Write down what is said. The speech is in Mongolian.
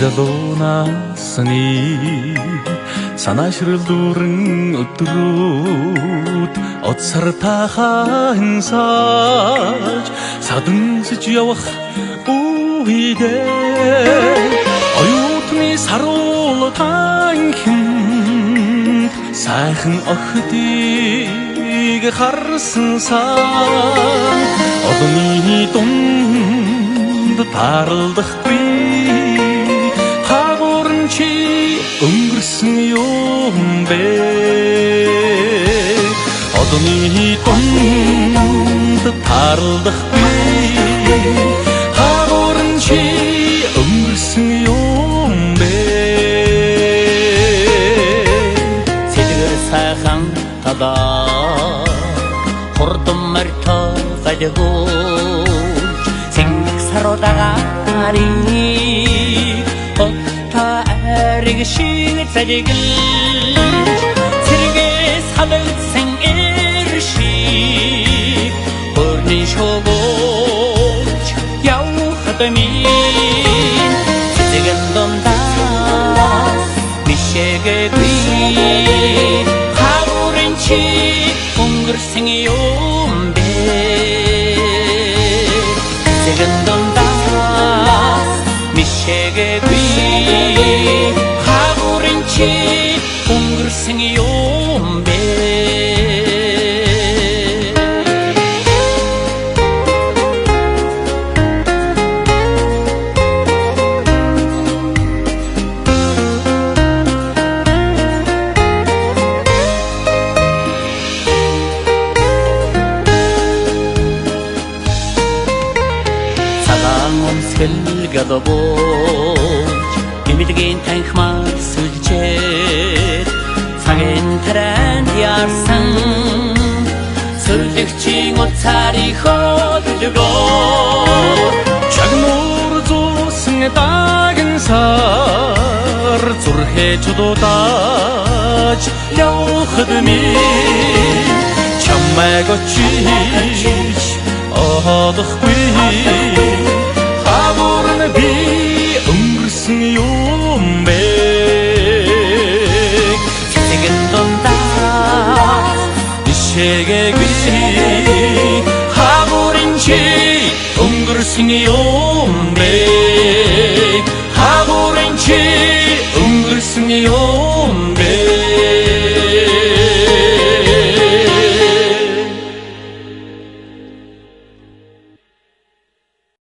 залуунасны санаашрал дүүрэн өдрүүд од сартахан сааж садансж явах үедээ оюутны саруултан хин сайхан охидыг харсан сан одны дунд тааралдахгүй хагуурн чи өнгөрсөн юм бэ одны дунд тааралдахгүй хагуурн чи өнгөрсөн юм бэ сэтгэл сайхан тадаа хурдан мартаа гадагууч сэнг саруудагари отта ариг шиг цадигл сэргээс халагдсан эрши хөрний шогооч явхадами сэтгэл дундаа бишээгүй хагуурын чи өнгөрсөн юм бэ сэтгэл дундаа бишээгүй хагуурын чи өнгөрсөн юм бэ гадабууч гимэлгийн танхимаар сүлжээ цагийн таринд ярсан сүлжигчийн уцаарыг хөдөлгөө чагнуур зуусан даган сар зүрхээ чудуудаж явхадми чамайг очиж одохгүй би өнгөрсөн юм бэ сэтгэл дундаа бишээгүй хагуурын чи өнгөрсөн юм